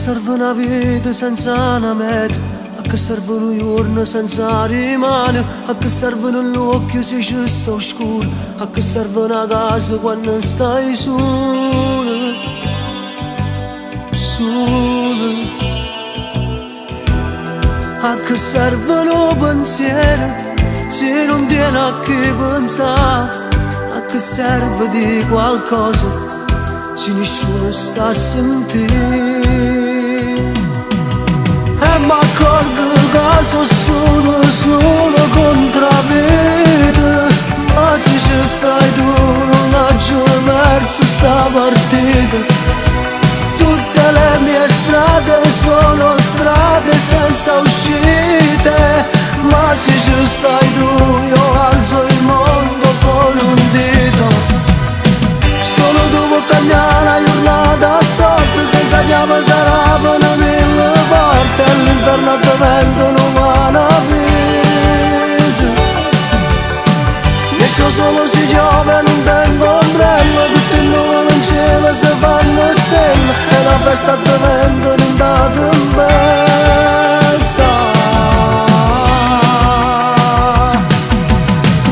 serve una vita senza una meta, a che serve un giorno senza rimane, a che serve l'occhio se ci sta oscuro, a che serve una casa quando stai solo, solo. A che serve un pensiero se non tiene a che pensare, a che serve di qualcosa se nessuno sta a sentire. E mi accorgo che sono solo contro vita, ma se ci stai tu non ho perso sta partita. Tutte le mie strade sono strade senza uscite, ma se ci stai tu io alzo il mondo con un dito. Solo tu puoi cambiare la giornata storta, senza chiave sarà per mille porte, all'inferno a te vendono una visa. Esco solo si piove, non tengo ombrello, tutti i numeri in cielo si fanno stelle, e la festa a te vendono in data in festa.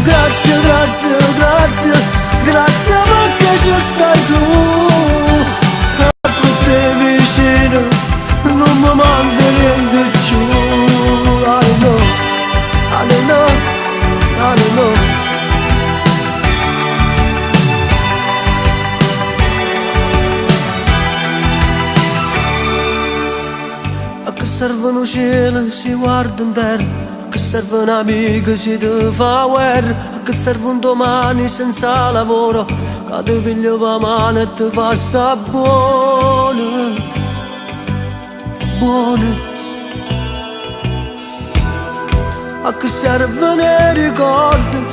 Grazie, grazie, grazie, grazie perché ci stai tu, ecco te vicino, non mi manca niente più. I know, I don't know, I don't know. A che serve un cielo si guarda in terra, a che serve un'amica se ti fa guerra, a che serve un domani senza lavoro che ti piglia per mano e ti fa sta buona, buona. A che serve nei ricordi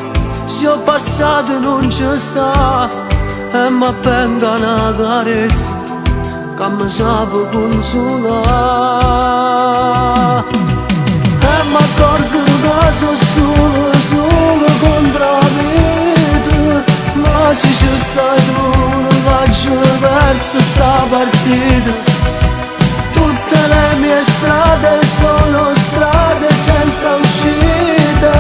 se ho passato non ci sta, e mi appenga una carezza che mi sa consolare. E mi accorgo che sono solo contro la vita, ma se ci stai tu non faccio perso sta partita. Tutte le mie strade sono strade senza uscite,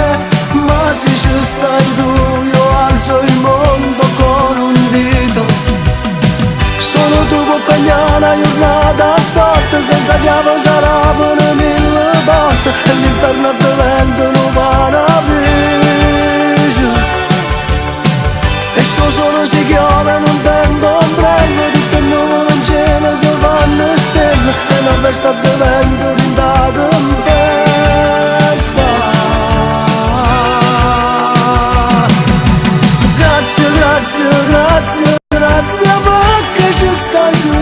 ma se ci stai tu io alzo il mondo con un dito. Solo tu puoi cambiare la giornata storta, senza chiave sarà per mille porte, e l'inferno a te vendono paradiso. E solo si chiove, non tengo ombrello, tutto il numero in cielo si fanno stelle, e la festa a te vendono in data in festa. Grazie, grazie, grazie, grazie perché ci stai tu,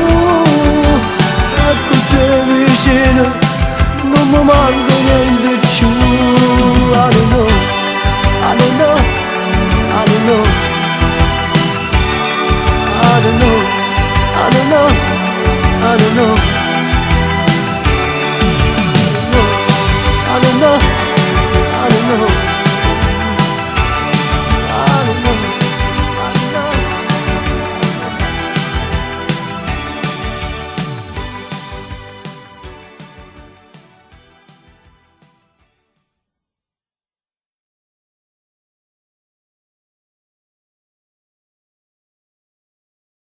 ecco te vicino, non mi manco